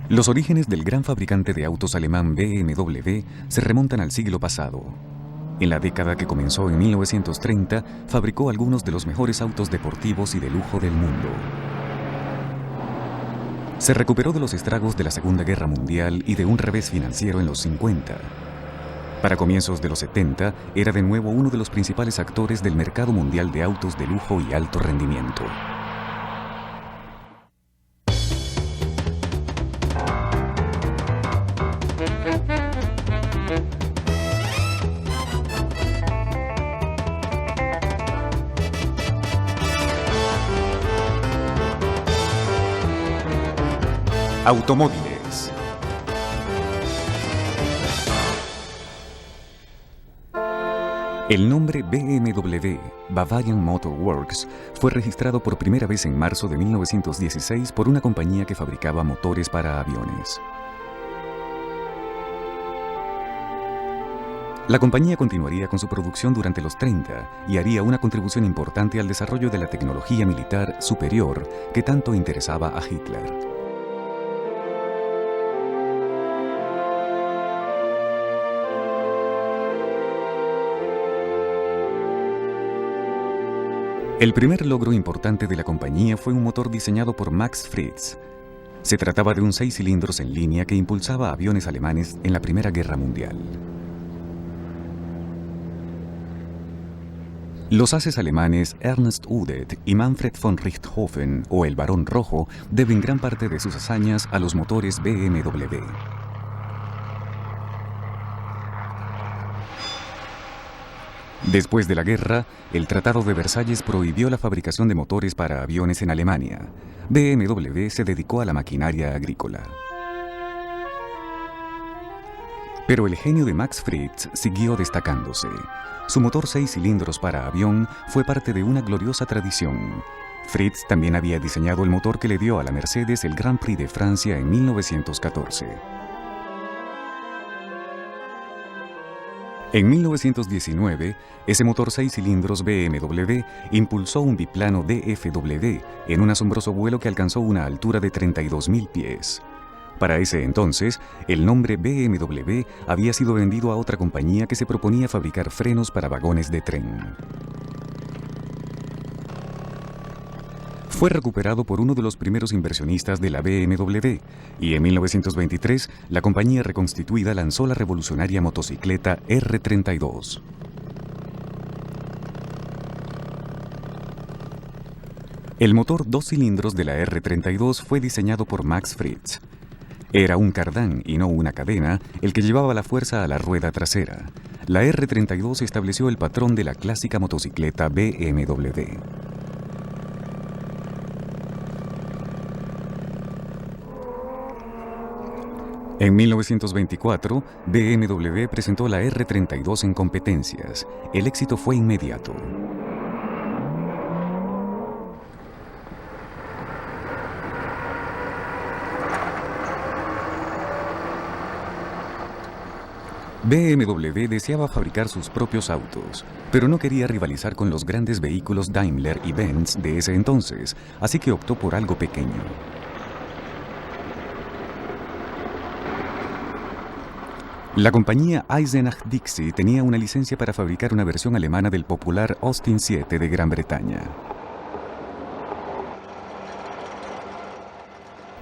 Los orígenes del gran fabricante de autos alemán BMW se remontan al siglo pasado. En la década que comenzó en 1930, fabricó algunos de los mejores autos deportivos y de lujo del mundo. Se recuperó de los estragos de la Segunda Guerra Mundial y de un revés financiero en los 50. Para comienzos de los 70, era de nuevo uno de los principales actores del mercado mundial de autos de lujo y alto rendimiento. Automóviles. El nombre BMW, Bavarian Motor Works, fue registrado por primera vez en marzo de 1916 por una compañía que fabricaba motores para aviones. La compañía continuaría con su producción durante los 30 y haría una contribución importante al desarrollo de la tecnología militar superior que tanto interesaba a Hitler. El primer logro importante de la compañía fue un motor diseñado por Max Friz. Se trataba de un 6 cilindros en línea que impulsaba aviones alemanes en la Primera Guerra Mundial. Los ases alemanes Ernst Udet y Manfred von Richthofen, o el Barón Rojo, deben gran parte de sus hazañas a los motores BMW. Después de la guerra, el Tratado de Versalles prohibió la fabricación de motores para aviones en Alemania. BMW se dedicó a la maquinaria agrícola. Pero el genio de Max Friz siguió destacándose. Su motor 6 cilindros para avión fue parte de una gloriosa tradición. Friz también había diseñado el motor que le dio a la Mercedes el Grand Prix de Francia en 1914. En 1919, ese motor 6 cilindros BMW impulsó un biplano DFW en un asombroso vuelo que alcanzó una altura de 32.000 pies. Para ese entonces, el nombre BMW había sido vendido a otra compañía que se proponía fabricar frenos para vagones de tren. Fue recuperado por uno de los primeros inversionistas de la BMW y en 1923 la compañía reconstituida lanzó la revolucionaria motocicleta R32. El motor 2 cilindros de la R32 fue diseñado por Max Friz. Era un cardán y no una cadena el que llevaba la fuerza a la rueda trasera. La R32 estableció el patrón de la clásica motocicleta BMW. En 1924, BMW presentó la R32 en competencias. El éxito fue inmediato. BMW deseaba fabricar sus propios autos, pero no quería rivalizar con los grandes vehículos Daimler y Benz de ese entonces, así que optó por algo pequeño. La compañía Eisenach-Dixie tenía una licencia para fabricar una versión alemana del popular Austin 7 de Gran Bretaña.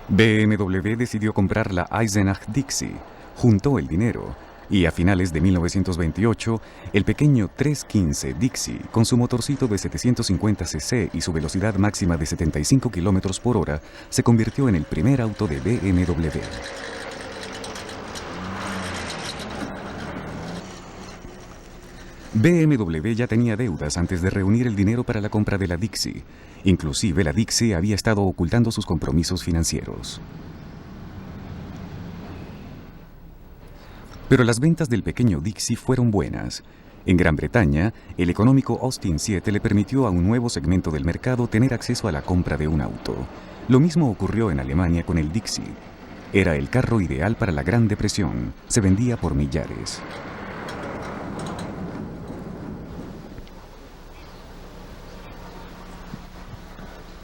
BMW decidió comprar la Eisenach-Dixie, juntó el dinero y a finales de 1928, el pequeño 315 Dixie, con su motorcito de 750 cc y su velocidad máxima de 75 km por hora, se convirtió en el primer auto de BMW. BMW ya tenía deudas antes de reunir el dinero para la compra de la Dixie. Inclusive la Dixie había estado ocultando sus compromisos financieros. Pero las ventas del pequeño Dixie fueron buenas. En Gran Bretaña, el económico Austin 7 le permitió a un nuevo segmento del mercado tener acceso a la compra de un auto. Lo mismo ocurrió en Alemania con el Dixie. Era el carro ideal para la Gran Depresión. Se vendía por millares.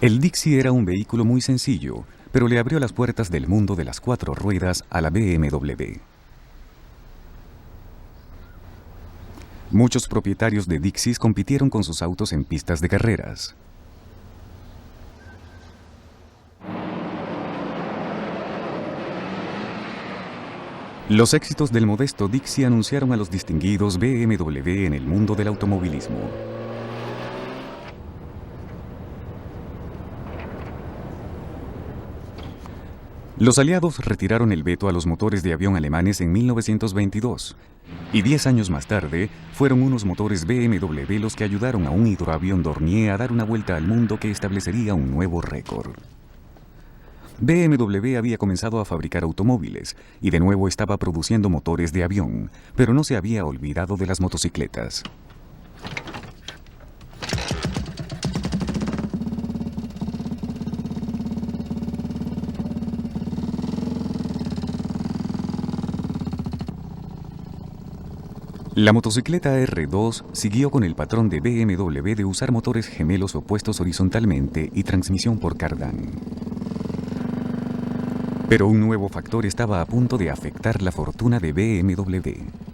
El Dixie era un vehículo muy sencillo, pero le abrió las puertas del mundo de las 4 ruedas a la BMW. Muchos propietarios de Dixis compitieron con sus autos en pistas de carreras. Los éxitos del modesto Dixie anunciaron a los distinguidos BMW en el mundo del automovilismo. Los aliados retiraron el veto a los motores de avión alemanes en 1922, y 10 años más tarde fueron unos motores BMW los que ayudaron a un hidroavión Dornier a dar una vuelta al mundo que establecería un nuevo récord. BMW había comenzado a fabricar automóviles y de nuevo estaba produciendo motores de avión, pero no se había olvidado de las motocicletas. La motocicleta R2 siguió con el patrón de BMW de usar motores gemelos opuestos horizontalmente y transmisión por cardán. Pero un nuevo factor estaba a punto de afectar la fortuna de BMW.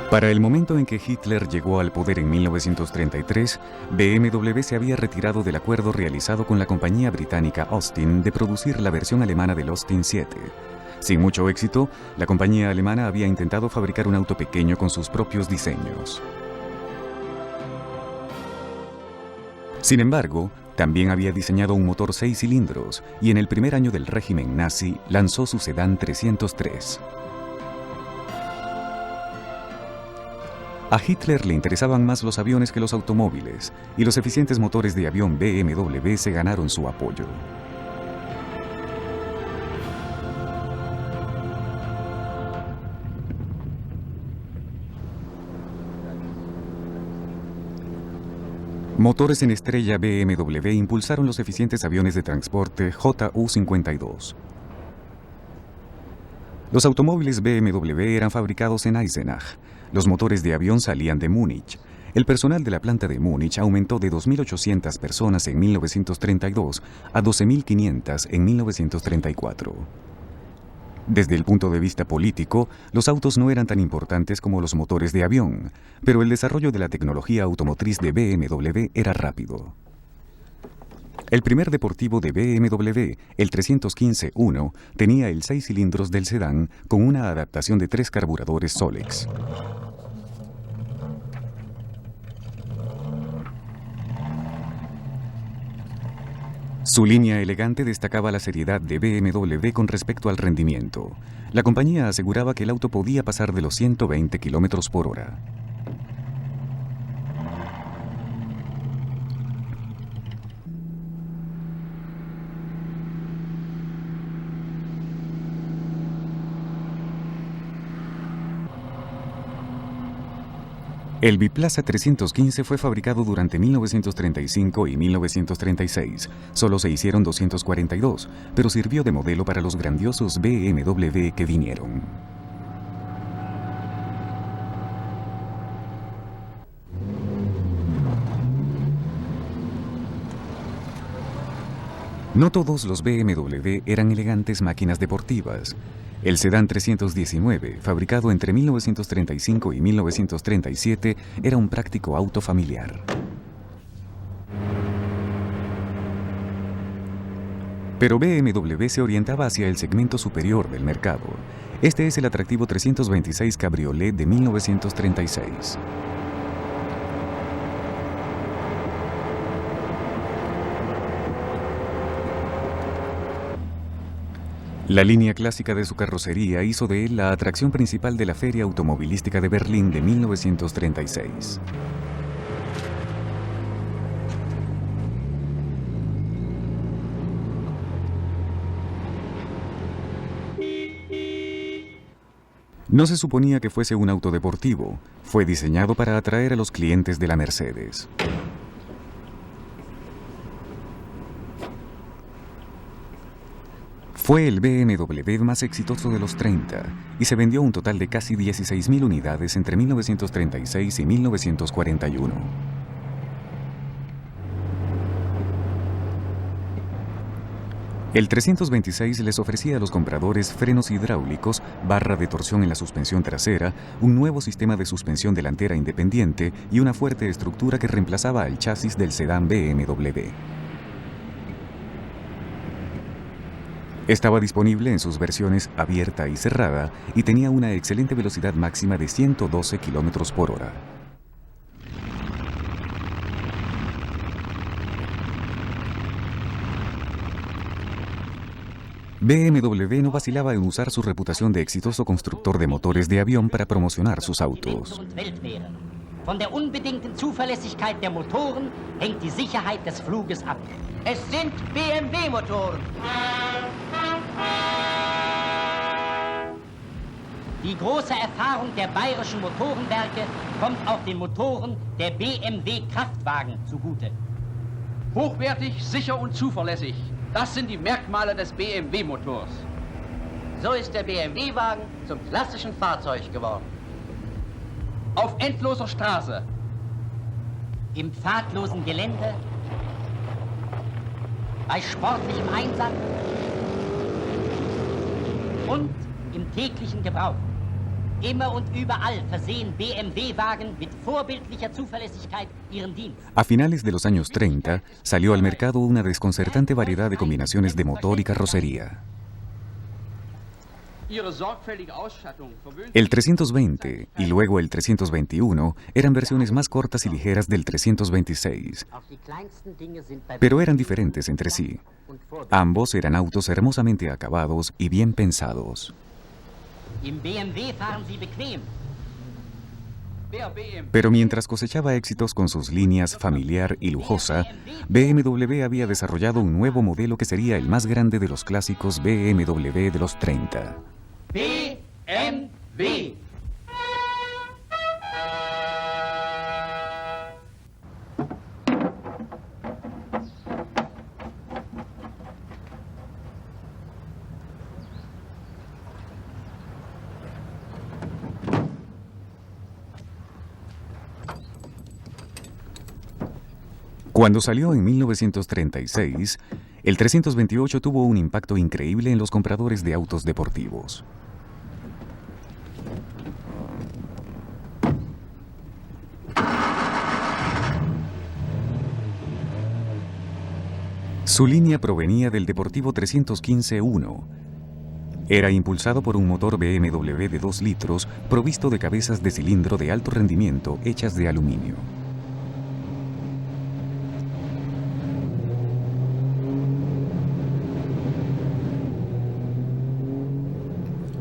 Para el momento en que Hitler llegó al poder en 1933, BMW se había retirado del acuerdo realizado con la compañía británica Austin de producir la versión alemana del Austin 7. Sin mucho éxito, la compañía alemana había intentado fabricar un auto pequeño con sus propios diseños. Sin embargo, también había diseñado un motor 6 cilindros y en el primer año del régimen nazi lanzó su sedán 303. A Hitler le interesaban más los aviones que los automóviles, y los eficientes motores de avión BMW se ganaron su apoyo. Motores en estrella BMW impulsaron los eficientes aviones de transporte Ju-52. Los automóviles BMW eran fabricados en Eisenach. Los motores de avión salían de Múnich. El personal de la planta de Múnich aumentó de 2.800 personas en 1932 a 12.500 en 1934. Desde el punto de vista político, los autos no eran tan importantes como los motores de avión, pero el desarrollo de la tecnología automotriz de BMW era rápido. El primer deportivo de BMW, el 315-1, tenía el 6 cilindros del sedán con una adaptación de 3 carburadores Solex. Su línea elegante destacaba la seriedad de BMW con respecto al rendimiento. La compañía aseguraba que el auto podía pasar de los 120 km por hora. El Biplaza 315 fue fabricado durante 1935 y 1936. Solo se hicieron 242, pero sirvió de modelo para los grandiosos BMW que vinieron. No todos los BMW eran elegantes máquinas deportivas. El sedán 319, fabricado entre 1935 y 1937, era un práctico auto familiar. Pero BMW se orientaba hacia el segmento superior del mercado. Este es el atractivo 326 Cabriolet de 1936. La línea clásica de su carrocería hizo de él la atracción principal de la Feria Automovilística de Berlín de 1936. No se suponía que fuese un auto deportivo. Fue diseñado para atraer a los clientes de la Mercedes. Fue el BMW más exitoso de los 30 y se vendió un total de casi 16.000 unidades entre 1936 y 1941. El 326 les ofrecía a los compradores frenos hidráulicos, barra de torsión en la suspensión trasera, un nuevo sistema de suspensión delantera independiente y una fuerte estructura que reemplazaba al chasis del sedán BMW. Estaba disponible en sus versiones abierta y cerrada y tenía una excelente velocidad máxima de 112 km por hora. BMW no vacilaba en usar su reputación de exitoso constructor de motores de avión para promocionar sus autos. Von der unbedingten Zuverlässigkeit der Motoren hängt die Sicherheit des Fluges ab. Es sind BMW-Motoren. Die große Erfahrung der bayerischen Motorenwerke kommt auch den Motoren der BMW-Kraftwagen zugute. Hochwertig, sicher und zuverlässig. Das sind die Merkmale des BMW-Motors. So ist der BMW-Wagen zum klassischen Fahrzeug geworden. Auf endloser Straße. Im pfadlosen Gelände. Bei sportlichem Einsatz. Und im täglichen Gebrauch. Immer und überall versehen BMW-Wagen mit vorbildlicher Zuverlässigkeit ihren Dienst. A finales de los años 30, salió al mercado una desconcertante variedad de combinaciones de motor y carrocería. El 320 y luego el 321 eran versiones más cortas y ligeras del 326, pero eran diferentes entre sí. Ambos eran autos hermosamente acabados y bien pensados. Pero mientras cosechaba éxitos con sus líneas familiar y lujosa, BMW había desarrollado un nuevo modelo que sería el más grande de los clásicos BMW de los 30. BMW. Cuando salió en 1936, el 328 tuvo un impacto increíble en los compradores de autos deportivos. Su línea provenía del Deportivo 315-1. Era impulsado por un motor BMW de 2 litros provisto de cabezas de cilindro de alto rendimiento hechas de aluminio.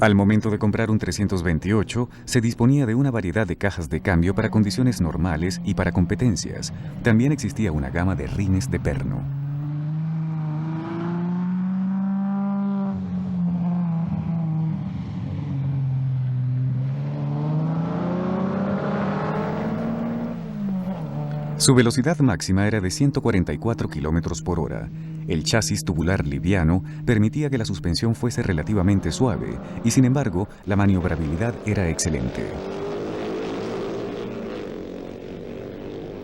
Al momento de comprar un 328, se disponía de una variedad de cajas de cambio para condiciones normales y para competencias. También existía una gama de rines de perno. Su velocidad máxima era de 144 km por hora. El chasis tubular liviano permitía que la suspensión fuese relativamente suave y, sin embargo, la maniobrabilidad era excelente.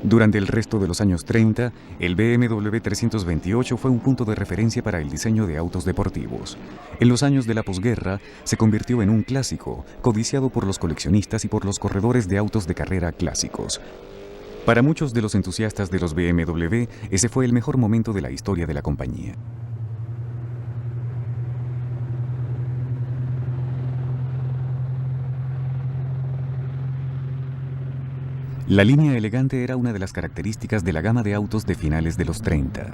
Durante el resto de los años 30, el BMW 328 fue un punto de referencia para el diseño de autos deportivos. En los años de la posguerra, se convirtió en un clásico, codiciado por los coleccionistas y por los corredores de autos de carrera clásicos. Para muchos de los entusiastas de los BMW, ese fue el mejor momento de la historia de la compañía. La línea elegante era una de las características de la gama de autos de finales de los 30.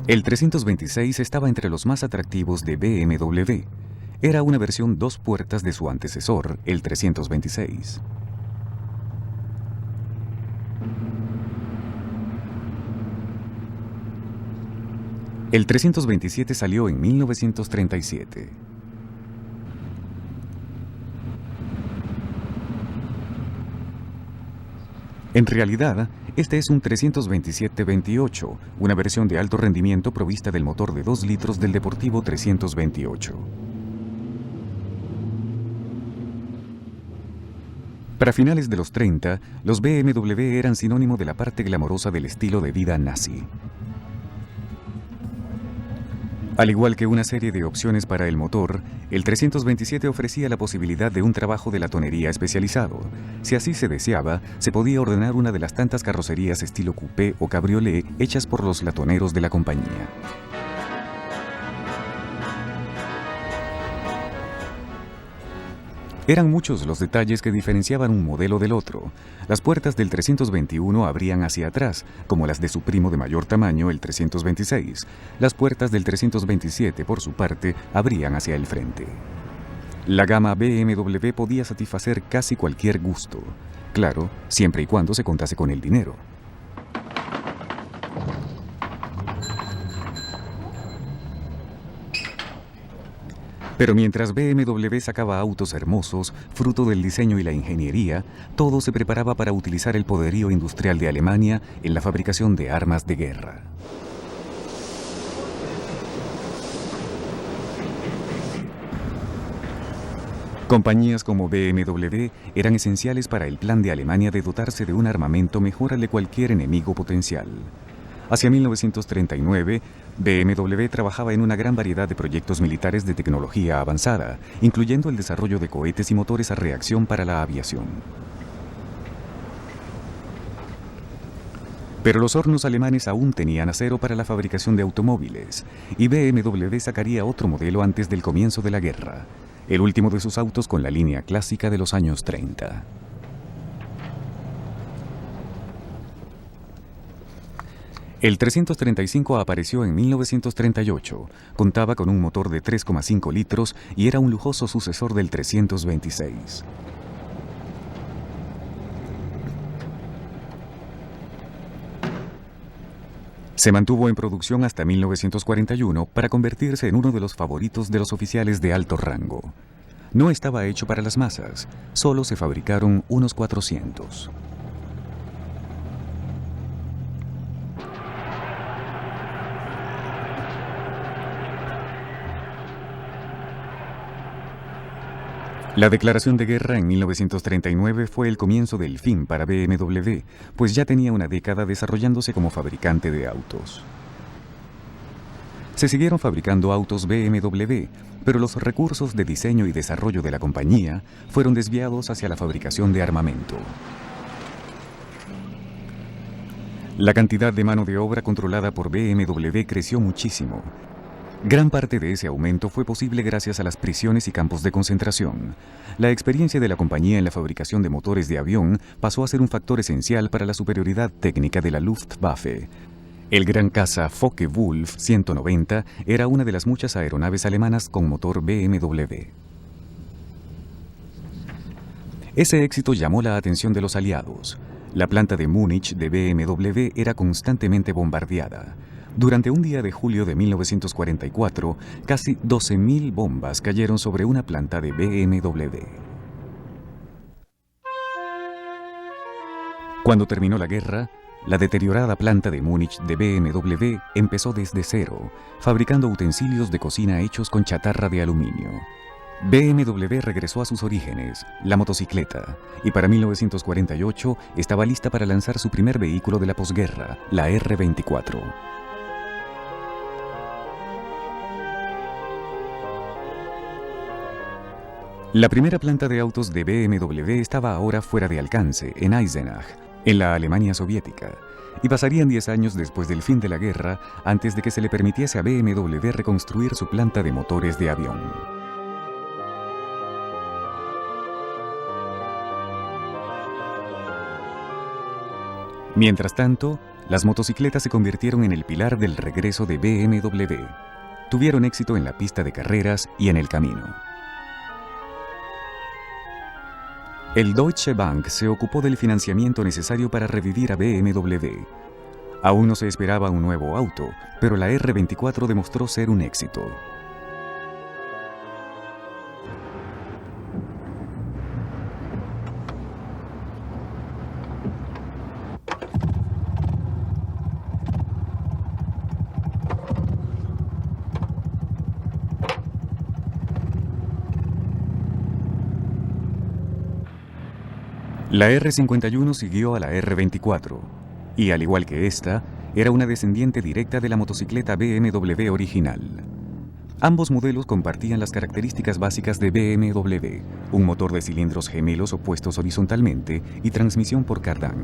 El 326 estaba entre los más atractivos de BMW. Era una versión 2 puertas de su antecesor, el 326. El 327 salió en 1937. En realidad, este es un 327-28, una versión de alto rendimiento provista del motor de 2 litros del Deportivo 328. Para finales de los 30, los BMW eran sinónimo de la parte glamorosa del estilo de vida nazi. Al igual que una serie de opciones para el motor, el 327 ofrecía la posibilidad de un trabajo de latonería especializado. Si así se deseaba, se podía ordenar una de las tantas carrocerías estilo coupé o cabriolet hechas por los latoneros de la compañía. Eran muchos los detalles que diferenciaban un modelo del otro. Las puertas del 321 abrían hacia atrás, como las de su primo de mayor tamaño, el 326. Las puertas del 327, por su parte, abrían hacia el frente. La gama BMW podía satisfacer casi cualquier gusto. Claro, siempre y cuando se contase con el dinero. Pero mientras BMW sacaba autos hermosos, fruto del diseño y la ingeniería, todo se preparaba para utilizar el poderío industrial de Alemania en la fabricación de armas de guerra. Compañías como BMW eran esenciales para el plan de Alemania de dotarse de un armamento mejor al de cualquier enemigo potencial. Hacia 1939, BMW trabajaba en una gran variedad de proyectos militares de tecnología avanzada, incluyendo el desarrollo de cohetes y motores a reacción para la aviación. Pero los hornos alemanes aún tenían acero para la fabricación de automóviles, y BMW sacaría otro modelo antes del comienzo de la guerra, el último de sus autos con la línea clásica de los años 30. El 335 apareció en 1938, contaba con un motor de 3,5 litros y era un lujoso sucesor del 326. Se mantuvo en producción hasta 1941 para convertirse en uno de los favoritos de los oficiales de alto rango. No estaba hecho para las masas, solo se fabricaron unos 400. La declaración de guerra en 1939 fue el comienzo del fin para BMW, pues ya tenía una década desarrollándose como fabricante de autos. Se siguieron fabricando autos BMW, pero los recursos de diseño y desarrollo de la compañía fueron desviados hacia la fabricación de armamento. La cantidad de mano de obra controlada por BMW creció muchísimo. Gran parte de ese aumento fue posible gracias a las prisiones y campos de concentración. La experiencia de la compañía en la fabricación de motores de avión pasó a ser un factor esencial para la superioridad técnica de la Luftwaffe. El gran caza Focke-Wulf 190 era una de las muchas aeronaves alemanas con motor BMW. Ese éxito llamó la atención de los aliados. La planta de Múnich de BMW era constantemente bombardeada. Durante un día de julio de 1944, casi 12.000 bombas cayeron sobre una planta de BMW. Cuando terminó la guerra, la deteriorada planta de Múnich de BMW empezó desde cero, fabricando utensilios de cocina hechos con chatarra de aluminio. BMW regresó a sus orígenes, la motocicleta, y para 1948 estaba lista para lanzar su primer vehículo de la posguerra, la R24. La primera planta de autos de BMW estaba ahora fuera de alcance, en Eisenach, en la Alemania soviética, y pasarían 10 años después del fin de la guerra antes de que se le permitiese a BMW reconstruir su planta de motores de avión. Mientras tanto, las motocicletas se convirtieron en el pilar del regreso de BMW. Tuvieron éxito en la pista de carreras y en el camino. El Deutsche Bank se ocupó del financiamiento necesario para revivir a BMW. Aún no se esperaba un nuevo auto, pero la R24 demostró ser un éxito. La R51 siguió a la R24, y al igual que esta, era una descendiente directa de la motocicleta BMW original. Ambos modelos compartían las características básicas de BMW, un motor de cilindros gemelos opuestos horizontalmente y transmisión por cardán.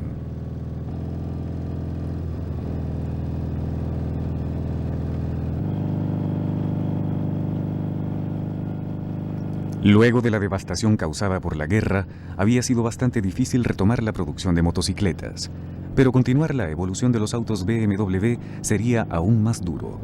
Luego de la devastación causada por la guerra, había sido bastante difícil retomar la producción de motocicletas, pero continuar la evolución de los autos BMW sería aún más duro.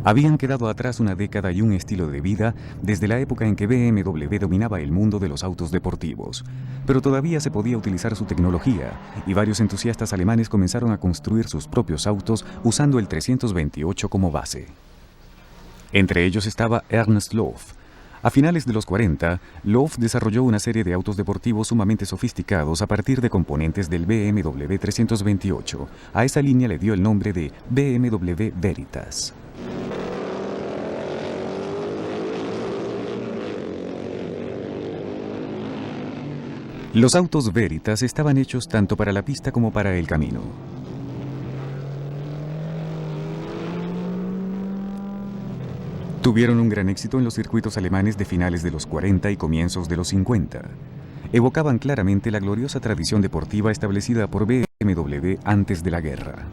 Habían quedado atrás una década y un estilo de vida desde la época en que BMW dominaba el mundo de los autos deportivos, pero todavía se podía utilizar su tecnología y varios entusiastas alemanes comenzaron a construir sus propios autos usando el 328 como base. Entre ellos estaba Ernst Loff. A finales de los 40, Loff desarrolló una serie de autos deportivos sumamente sofisticados a partir de componentes del BMW 328. A esa línea le dio el nombre de BMW Veritas. Los autos Veritas estaban hechos tanto para la pista como para el camino. Tuvieron un gran éxito en los circuitos alemanes de finales de los 40 y comienzos de los 50. Evocaban claramente la gloriosa tradición deportiva establecida por BMW antes de la guerra.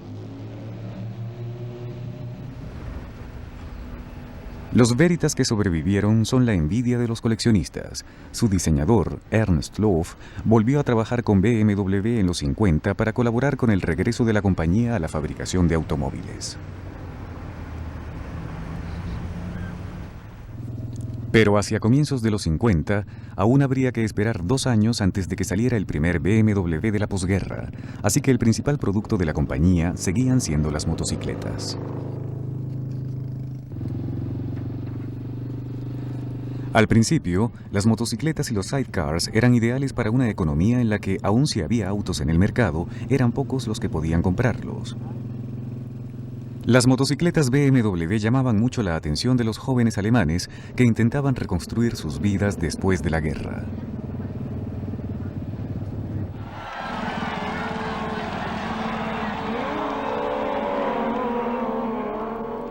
Los Veritas que sobrevivieron son la envidia de los coleccionistas. Su diseñador, Ernst Loff, volvió a trabajar con BMW en los 50 para colaborar con el regreso de la compañía a la fabricación de automóviles. Pero hacia comienzos de los 50, aún habría que esperar 2 años antes de que saliera el primer BMW de la posguerra, así que el principal producto de la compañía seguían siendo las motocicletas. Al principio, las motocicletas y los sidecars eran ideales para una economía en la que, aun si había autos en el mercado, eran pocos los que podían comprarlos. Las motocicletas BMW llamaban mucho la atención de los jóvenes alemanes que intentaban reconstruir sus vidas después de la guerra.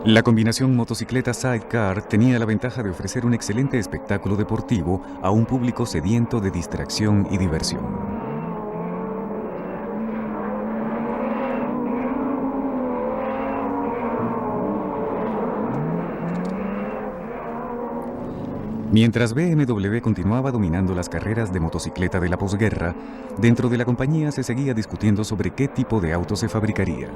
La combinación motocicleta-sidecar tenía la ventaja de ofrecer un excelente espectáculo deportivo a un público sediento de distracción y diversión. Mientras BMW continuaba dominando las carreras de motocicleta de la posguerra, dentro de la compañía se seguía discutiendo sobre qué tipo de auto se fabricaría.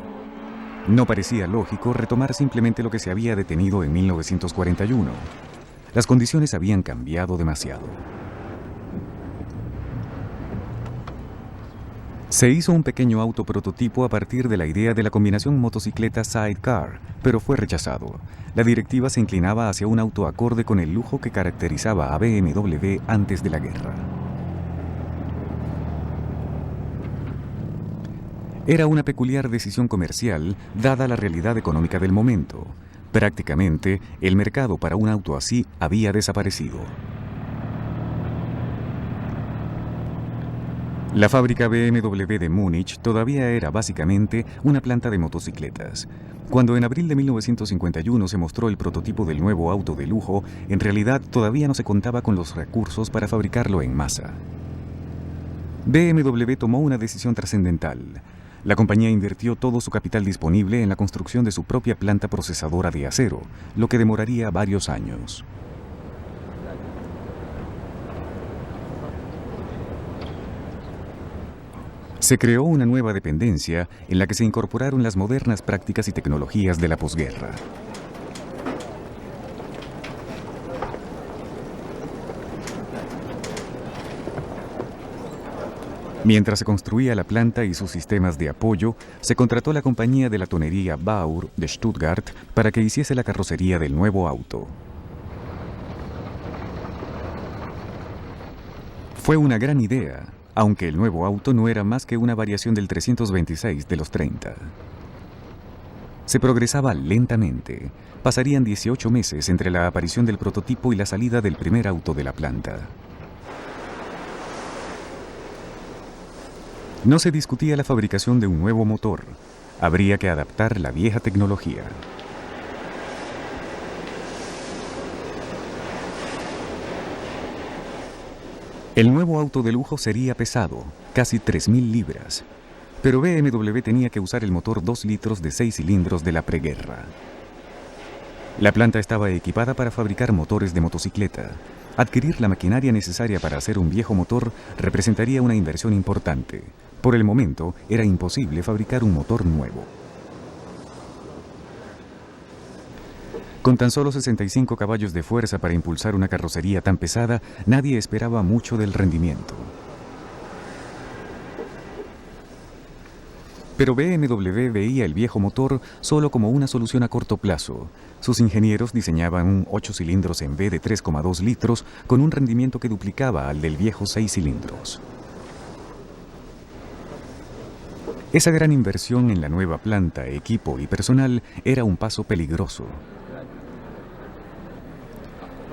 No parecía lógico retomar simplemente lo que se había detenido en 1941. Las condiciones habían cambiado demasiado. Se hizo un pequeño auto prototipo a partir de la idea de la combinación motocicleta-sidecar, pero fue rechazado. La directiva se inclinaba hacia un auto acorde con el lujo que caracterizaba a BMW antes de la guerra. Era una peculiar decisión comercial, dada la realidad económica del momento. Prácticamente, el mercado para un auto así había desaparecido. La fábrica BMW de Múnich todavía era básicamente una planta de motocicletas. Cuando en abril de 1951 se mostró el prototipo del nuevo auto de lujo, en realidad todavía no se contaba con los recursos para fabricarlo en masa. BMW tomó una decisión trascendental. La compañía invirtió todo su capital disponible en la construcción de su propia planta procesadora de acero, lo que demoraría varios años. Se creó una nueva dependencia en la que se incorporaron las modernas prácticas y tecnologías de la posguerra. Mientras se construía la planta y sus sistemas de apoyo, se contrató la compañía de la tonería Baur de Stuttgart para que hiciese la carrocería del nuevo auto. Fue una gran idea, aunque el nuevo auto no era más que una variación del 326 de los 30. Se progresaba lentamente. Pasarían 18 meses entre la aparición del prototipo y la salida del primer auto de la planta. No se discutía la fabricación de un nuevo motor. Habría que adaptar la vieja tecnología. El nuevo auto de lujo sería pesado, casi 3.000 libras. Pero BMW tenía que usar el motor 2 litros de 6 cilindros de la preguerra. La planta estaba equipada para fabricar motores de motocicleta. Adquirir la maquinaria necesaria para hacer un viejo motor representaría una inversión importante. Por el momento, era imposible fabricar un motor nuevo. Con tan solo 65 caballos de fuerza para impulsar una carrocería tan pesada, nadie esperaba mucho del rendimiento. Pero BMW veía el viejo motor solo como una solución a corto plazo. Sus ingenieros diseñaban un 8 cilindros en V de 3,2 litros con un rendimiento que duplicaba al del viejo 6 cilindros. Esa gran inversión en la nueva planta, equipo y personal era un paso peligroso.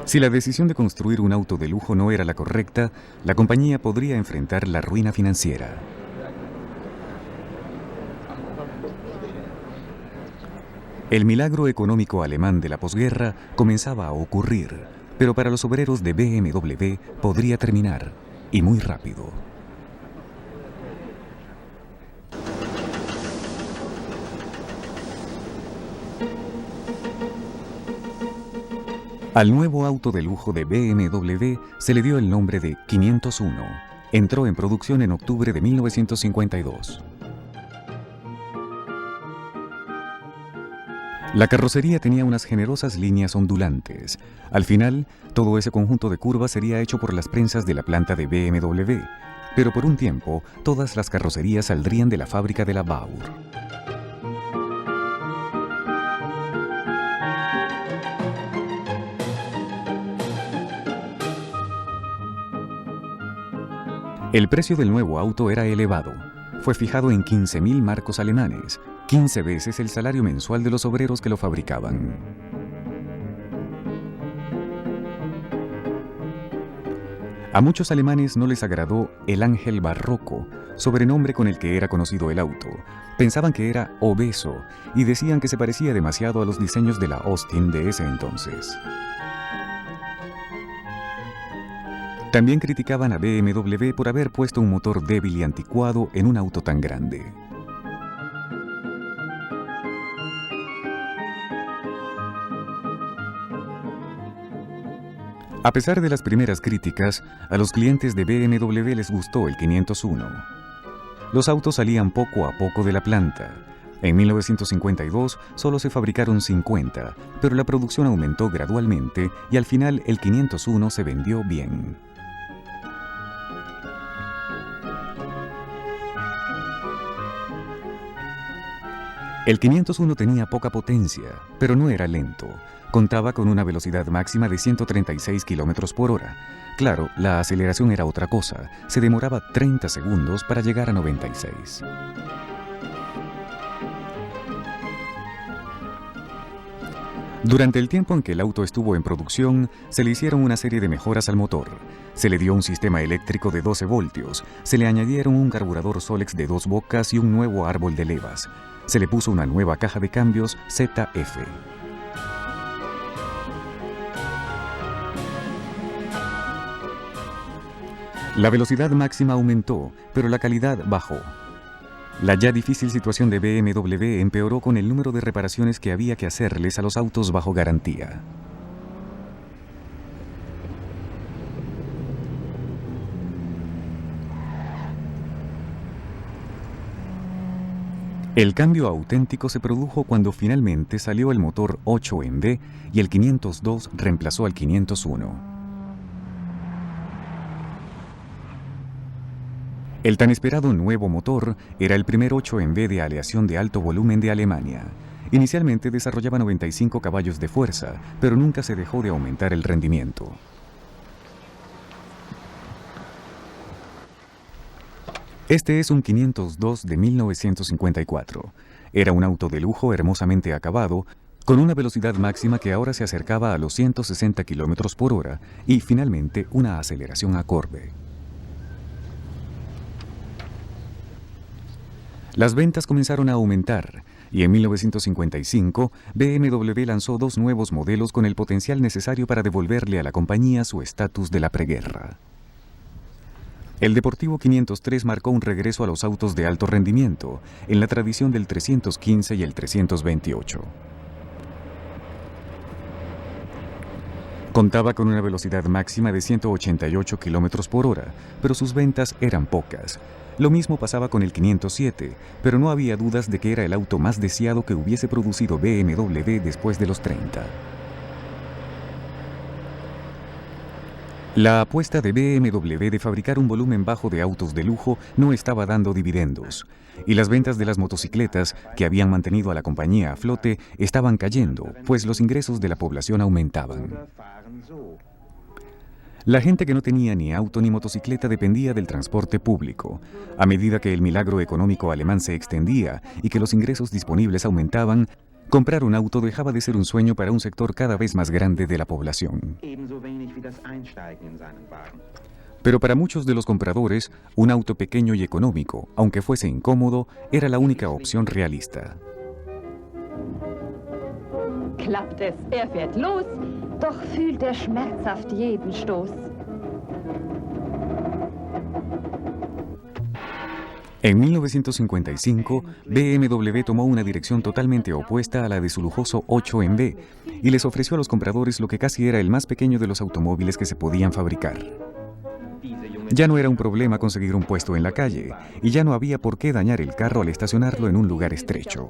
Si la decisión de construir un auto de lujo no era la correcta, la compañía podría enfrentar la ruina financiera. El milagro económico alemán de la posguerra comenzaba a ocurrir, pero para los obreros de BMW podría terminar, y muy rápido. Al nuevo auto de lujo de BMW se le dio el nombre de 501. Entró en producción en octubre de 1952. La carrocería tenía unas generosas líneas ondulantes. Al final, todo ese conjunto de curvas sería hecho por las prensas de la planta de BMW. Pero por un tiempo, todas las carrocerías saldrían de la fábrica de la Baur. El precio del nuevo auto era elevado. Fue fijado en 15.000 marcos alemanes, 15 veces el salario mensual de los obreros que lo fabricaban. A muchos alemanes no les agradó el Ángel Barroco, sobrenombre con el que era conocido el auto. Pensaban que era obeso y decían que se parecía demasiado a los diseños de la Austin de ese entonces. También criticaban a BMW por haber puesto un motor débil y anticuado en un auto tan grande. A pesar de las primeras críticas, a los clientes de BMW les gustó el 501. Los autos salían poco a poco de la planta. En 1952 solo se fabricaron 50, pero la producción aumentó gradualmente y al final el 501 se vendió bien. El 501 tenía poca potencia, pero no era lento. Contaba con una velocidad máxima de 136 km por hora. Claro, la aceleración era otra cosa. Se demoraba 30 segundos para llegar a 96. Durante el tiempo en que el auto estuvo en producción, se le hicieron una serie de mejoras al motor. Se le dio un sistema eléctrico de 12 voltios, se le añadieron un carburador Solex de 2 bocas y un nuevo árbol de levas. Se le puso una nueva caja de cambios ZF. La velocidad máxima aumentó, pero la calidad bajó. La ya difícil situación de BMW empeoró con el número de reparaciones que había que hacerles a los autos bajo garantía. El cambio auténtico se produjo cuando finalmente salió el motor 8 en V y el 502 reemplazó al 501. El tan esperado nuevo motor era el primer 8 en V de aleación de alto volumen de Alemania. Inicialmente desarrollaba 95 caballos de fuerza, pero nunca se dejó de aumentar el rendimiento. Este es un 502 de 1954. Era un auto de lujo hermosamente acabado, con una velocidad máxima que ahora se acercaba a los 160 km por hora y finalmente una aceleración acorde. Las ventas comenzaron a aumentar y en 1955 BMW lanzó 2 nuevos modelos con el potencial necesario para devolverle a la compañía su estatus de la preguerra. El Deportivo 503 marcó un regreso a los autos de alto rendimiento, en la tradición del 315 y el 328. Contaba con una velocidad máxima de 188 km por hora, pero sus ventas eran pocas. Lo mismo pasaba con el 507, pero no había dudas de que era el auto más deseado que hubiese producido BMW después de los 30. La apuesta de BMW de fabricar un volumen bajo de autos de lujo no estaba dando dividendos, y las ventas de las motocicletas, que habían mantenido a la compañía a flote, estaban cayendo, pues los ingresos de la población aumentaban. La gente que no tenía ni auto ni motocicleta dependía del transporte público. A medida que el milagro económico alemán se extendía y que los ingresos disponibles aumentaban, comprar un auto dejaba de ser un sueño para un sector cada vez más grande de la población. Pero para muchos de los compradores, un auto pequeño y económico, aunque fuese incómodo, era la única opción realista. Klappt es, fährt los, doch fühlt schmerzhaft jeden Stoß. En 1955, BMW tomó una dirección totalmente opuesta a la de su lujoso 8MB y les ofreció a los compradores lo que casi era el más pequeño de los automóviles que se podían fabricar. Ya no era un problema conseguir un puesto en la calle y ya no había por qué dañar el carro al estacionarlo en un lugar estrecho.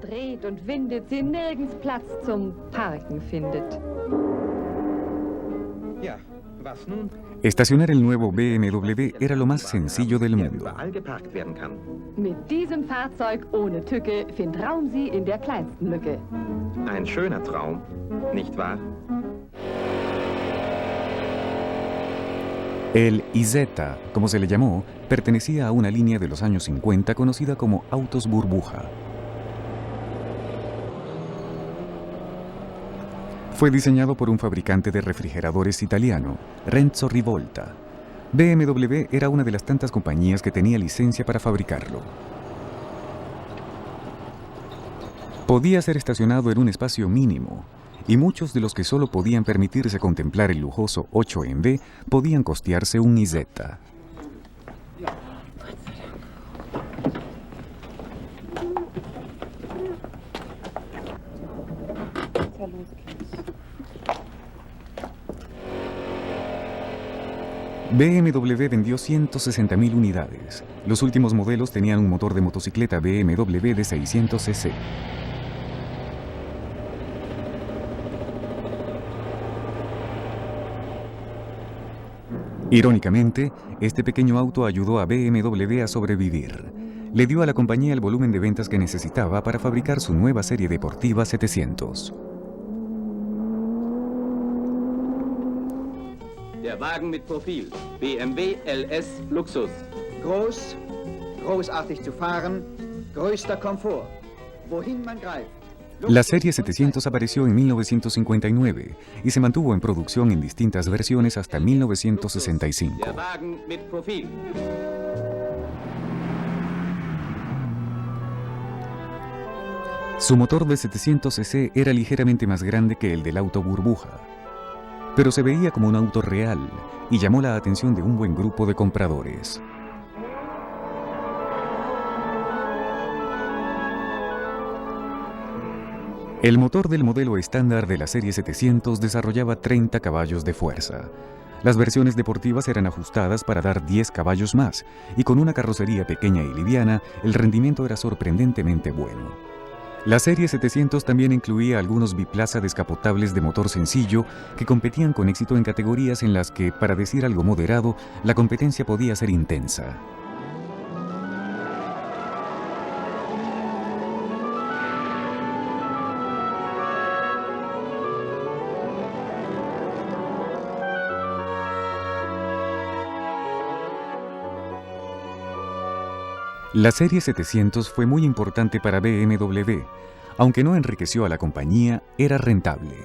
Estacionar el nuevo BMW era lo más sencillo del mundo. Mit diesem Fahrzeug ohne Tücke findet Raum Sie in der kleinsten Lücke. Ein schöner Traum, nicht wahr? El IZ, como se le llamó, pertenecía a una línea de los años 50 conocida como autos burbuja. Fue diseñado por un fabricante de refrigeradores italiano, Renzo Rivolta. BMW era una de las tantas compañías que tenía licencia para fabricarlo. Podía ser estacionado en un espacio mínimo, y muchos de los que solo podían permitirse contemplar el lujoso 8MB podían costearse un IZ. BMW vendió 160.000 unidades. Los últimos modelos tenían un motor de motocicleta BMW de 600 cc. Irónicamente, este pequeño auto ayudó a BMW a sobrevivir. Le dio a la compañía el volumen de ventas que necesitaba para fabricar su nueva serie deportiva 700. Der Wagen mit Profil. BMW LS Luxus. Groß, großartig zu fahren, größter Komfort. Wohin man greift. La serie 700 apareció en 1959 y se mantuvo en producción en distintas versiones hasta 1965. Der Wagen mit Profil. Su motor de 700 cc era ligeramente más grande que el del auto burbuja, pero se veía como un auto real y llamó la atención de un buen grupo de compradores. El motor del modelo estándar de la serie 700 desarrollaba 30 caballos de fuerza. Las versiones deportivas eran ajustadas para dar 10 caballos más, y con una carrocería pequeña y liviana, el rendimiento era sorprendentemente bueno. La serie 700 también incluía algunos biplaza descapotables de motor sencillo que competían con éxito en categorías en las que, para decir algo moderado, la competencia podía ser intensa. La serie 700 fue muy importante para BMW. Aunque no enriqueció a la compañía, era rentable.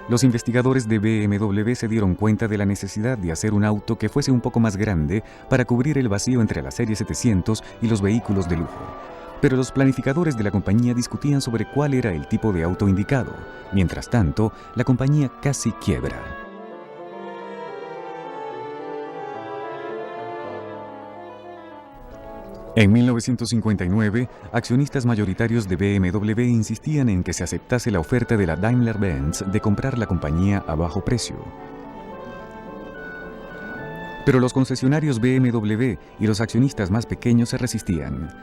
Los investigadores de BMW se dieron cuenta de la necesidad de hacer un auto que fuese un poco más grande para cubrir el vacío entre la serie 700 y los vehículos de lujo. Pero los planificadores de la compañía discutían sobre cuál era el tipo de auto indicado. Mientras tanto, la compañía casi quiebra. En 1959, accionistas mayoritarios de BMW insistían en que se aceptase la oferta de la Daimler-Benz de comprar la compañía a bajo precio. Pero los concesionarios BMW y los accionistas más pequeños se resistían.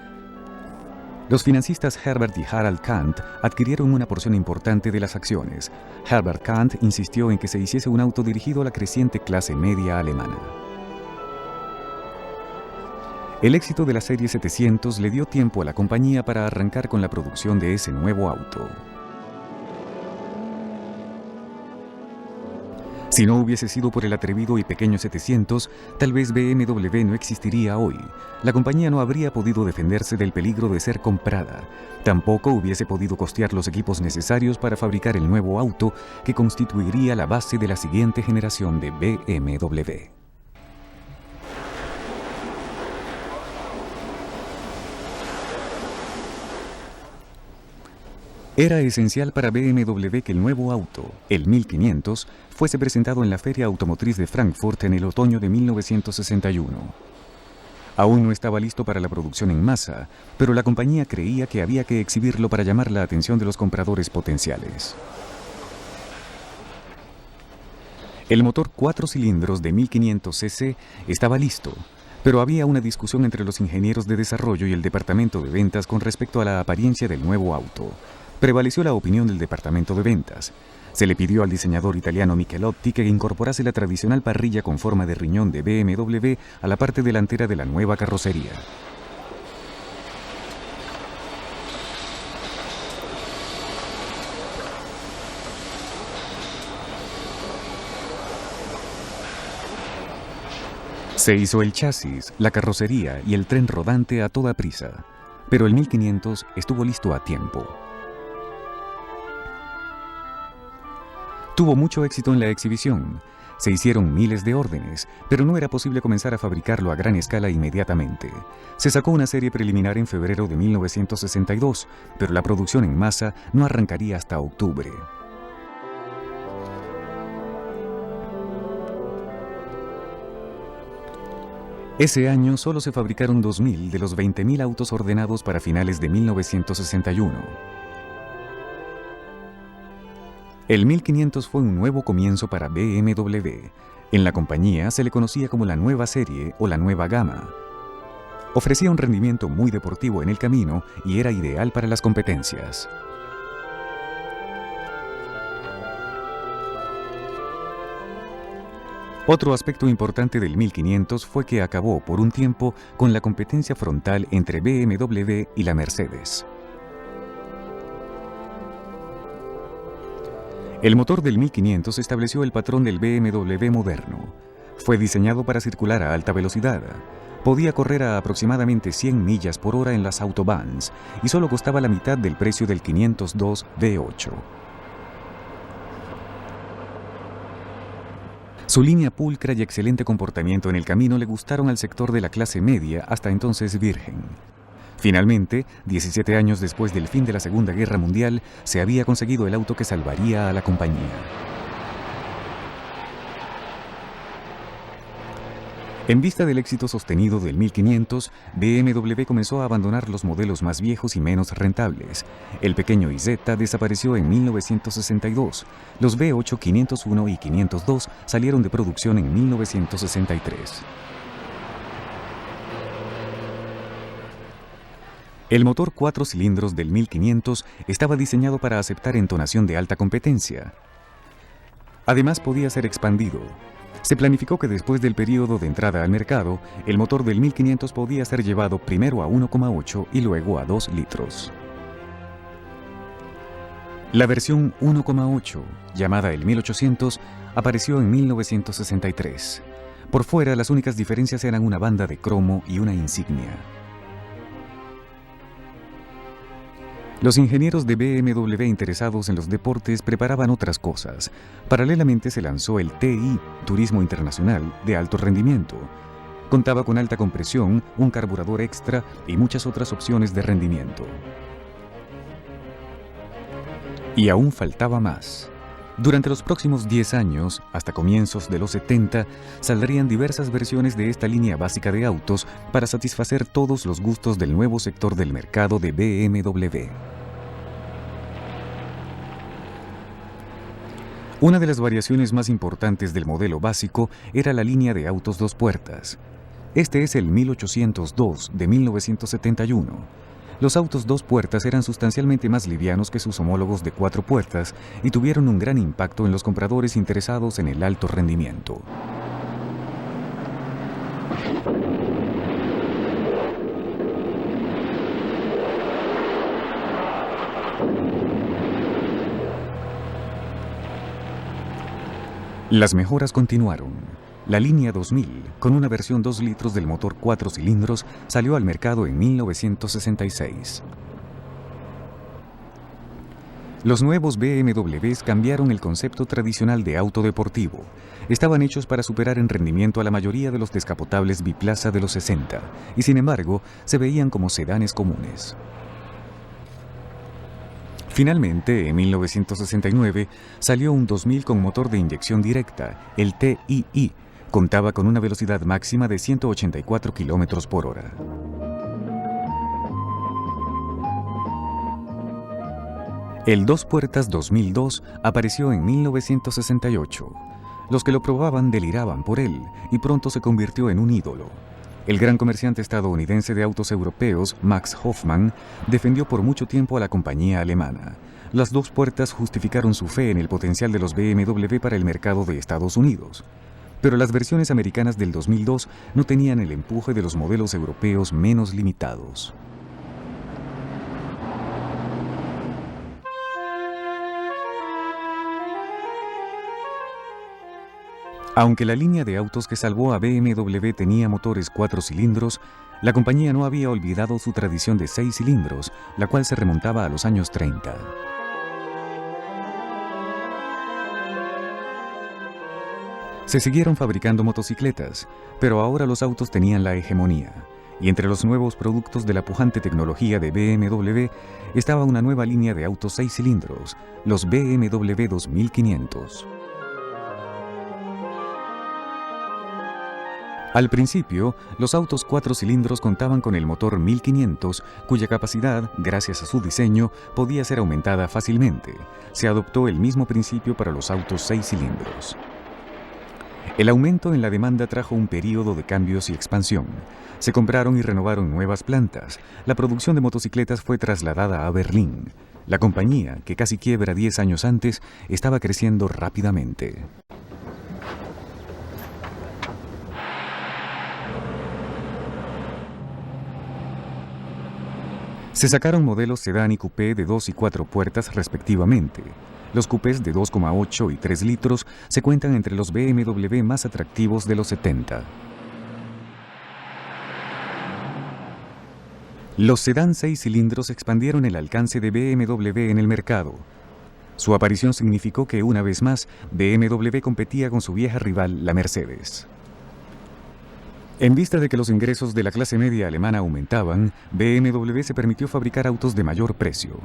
Los financistas Herbert y Harald Kant adquirieron una porción importante de las acciones. Herbert Kant insistió en que se hiciese un auto dirigido a la creciente clase media alemana. El éxito de la serie 700 le dio tiempo a la compañía para arrancar con la producción de ese nuevo auto. Si no hubiese sido por el atrevido y pequeño 700, tal vez BMW no existiría hoy. La compañía no habría podido defenderse del peligro de ser comprada. Tampoco hubiese podido costear los equipos necesarios para fabricar el nuevo auto que constituiría la base de la siguiente generación de BMW. Era esencial para BMW que el nuevo auto, el 1500, fuese presentado en la Feria Automotriz de Frankfurt en el otoño de 1961. Aún no estaba listo para la producción en masa, pero la compañía creía que había que exhibirlo para llamar la atención de los compradores potenciales. El motor 4 cilindros de 1500 cc estaba listo, pero había una discusión entre los ingenieros de desarrollo y el departamento de ventas con respecto a la apariencia del nuevo auto. Prevaleció la opinión del departamento de ventas. Se le pidió al diseñador italiano Michelotti que incorporase la tradicional parrilla con forma de riñón de BMW a la parte delantera de la nueva carrocería. Se hizo el chasis, la carrocería y el tren rodante a toda prisa, pero el 1500 estuvo listo a tiempo. Tuvo mucho éxito en la exhibición. Se hicieron miles de órdenes, pero no era posible comenzar a fabricarlo a gran escala inmediatamente. Se sacó una serie preliminar en febrero de 1962, pero la producción en masa no arrancaría hasta octubre. Ese año solo se fabricaron 2.000 de los 20.000 autos ordenados para finales de 1961. El 1500 fue un nuevo comienzo para BMW. En la compañía se le conocía como la nueva serie o la nueva gama. Ofrecía un rendimiento muy deportivo en el camino y era ideal para las competencias. Otro aspecto importante del 1500 fue que acabó por un tiempo con la competencia frontal entre BMW y la Mercedes. El motor del 1500 estableció el patrón del BMW moderno. Fue diseñado para circular a alta velocidad. Podía correr a aproximadamente 100 millas por hora en las autobahns y solo costaba la mitad del precio del 502 V8. Su línea pulcra y excelente comportamiento en el camino le gustaron al sector de la clase media, hasta entonces virgen. Finalmente, 17 años después del fin de la Segunda Guerra Mundial, se había conseguido el auto que salvaría a la compañía. En vista del éxito sostenido del 1500, BMW comenzó a abandonar los modelos más viejos y menos rentables. El pequeño IZ desapareció en 1962. Los V8 501 y 502 salieron de producción en 1963. El motor 4 cilindros del 1500 estaba diseñado para aceptar entonación de alta competencia. Además, podía ser expandido. Se planificó que después del periodo de entrada al mercado, el motor del 1500 podía ser llevado primero a 1,8 y luego a 2 litros. La versión 1,8, llamada el 1800, apareció en 1963. Por fuera, las únicas diferencias eran una banda de cromo y una insignia. Los ingenieros de BMW interesados en los deportes preparaban otras cosas. Paralelamente se lanzó el TI, Turismo Internacional, de alto rendimiento. Contaba con alta compresión, un carburador extra y muchas otras opciones de rendimiento. Y aún faltaba más. Durante los próximos 10 años, hasta comienzos de los 70, saldrían diversas versiones de esta línea básica de autos para satisfacer todos los gustos del nuevo sector del mercado de BMW. Una de las variaciones más importantes del modelo básico era la línea de autos dos puertas. Este es el 1802 de 1971. Los autos dos puertas eran sustancialmente más livianos que sus homólogos de cuatro puertas y tuvieron un gran impacto en los compradores interesados en el alto rendimiento. Las mejoras continuaron. La línea 2000, con una versión 2 litros del motor 4 cilindros, salió al mercado en 1966. Los nuevos BMWs cambiaron el concepto tradicional de auto deportivo. Estaban hechos para superar en rendimiento a la mayoría de los descapotables biplaza de los 60, y sin embargo, se veían como sedanes comunes. Finalmente, en 1969, salió un 2000 con motor de inyección directa, el TII. Contaba con una velocidad máxima de 184 km por hora. El dos puertas 2002 apareció en 1968. Los que lo probaban deliraban por él y pronto se convirtió en un ídolo. El gran comerciante estadounidense de autos europeos, Max Hoffmann, defendió por mucho tiempo a la compañía alemana. Las dos puertas justificaron su fe en el potencial de los BMW para el mercado de Estados Unidos. Pero las versiones americanas del 2002 no tenían el empuje de los modelos europeos menos limitados. Aunque la línea de autos que salvó a BMW tenía motores 4 cilindros, la compañía no había olvidado su tradición de 6 cilindros, la cual se remontaba a los años 30. Se siguieron fabricando motocicletas, pero ahora los autos tenían la hegemonía, y entre los nuevos productos de la pujante tecnología de BMW estaba una nueva línea de autos 6 cilindros, los BMW 2500. Al principio, los autos 4 cilindros contaban con el motor 1500, cuya capacidad, gracias a su diseño, podía ser aumentada fácilmente. Se adoptó el mismo principio para los autos 6 cilindros. El aumento en la demanda trajo un período de cambios y expansión. Se compraron y renovaron nuevas plantas. La producción de motocicletas fue trasladada a Berlín. La compañía, que casi quiebra 10 años antes, estaba creciendo rápidamente. Se sacaron modelos sedán y coupé de 2 y 4 puertas respectivamente. Los coupés de 2,8 y 3 litros se cuentan entre los BMW más atractivos de los 70. Los sedán 6 cilindros expandieron el alcance de BMW en el mercado. Su aparición significó que, una vez más, BMW competía con su vieja rival, la Mercedes. En vista de que los ingresos de la clase media alemana aumentaban, BMW se permitió fabricar autos de mayor precio.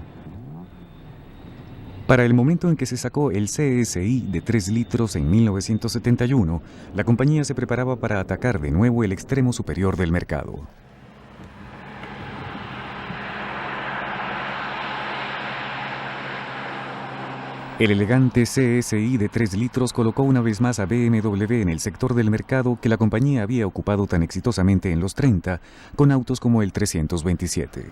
Para el momento en que se sacó el CSI de 3 litros en 1971, la compañía se preparaba para atacar de nuevo el extremo superior del mercado. El elegante CSI de 3 litros colocó una vez más a BMW en el sector del mercado que la compañía había ocupado tan exitosamente en los 30, con autos como el 327.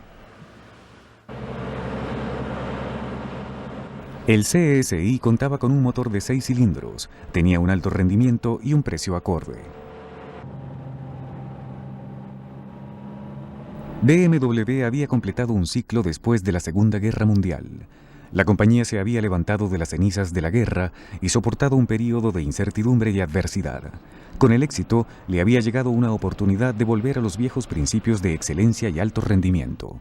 El CSI contaba con un motor de 6 cilindros, tenía un alto rendimiento y un precio acorde. BMW había completado un ciclo después de la Segunda Guerra Mundial. La compañía se había levantado de las cenizas de la guerra y soportado un período de incertidumbre y adversidad. Con el éxito, le había llegado una oportunidad de volver a los viejos principios de excelencia y alto rendimiento.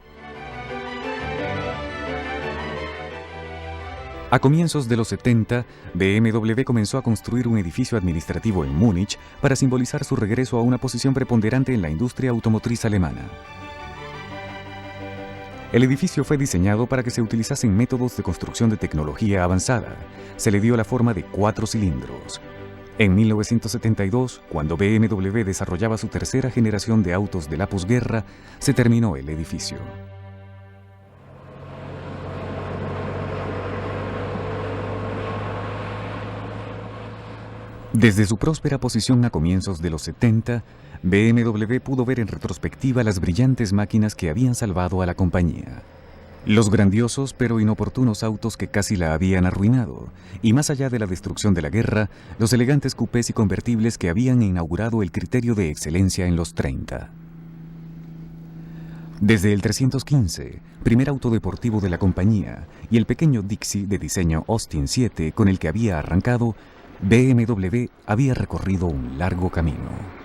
A comienzos de los 70, BMW comenzó a construir un edificio administrativo en Múnich para simbolizar su regreso a una posición preponderante en la industria automotriz alemana. El edificio fue diseñado para que se utilizasen métodos de construcción de tecnología avanzada. Se le dio la forma de 4 cilindros. En 1972, cuando BMW desarrollaba su tercera generación de autos de la posguerra, se terminó el edificio. Desde su próspera posición a comienzos de los 70, BMW pudo ver en retrospectiva las brillantes máquinas que habían salvado a la compañía. Los grandiosos pero inoportunos autos que casi la habían arruinado, y más allá de la destrucción de la guerra, los elegantes coupés y convertibles que habían inaugurado el criterio de excelencia en los 30. Desde el 315, primer auto deportivo de la compañía, y el pequeño Dixie de diseño Austin 7 con el que había arrancado, BMW había recorrido un largo camino.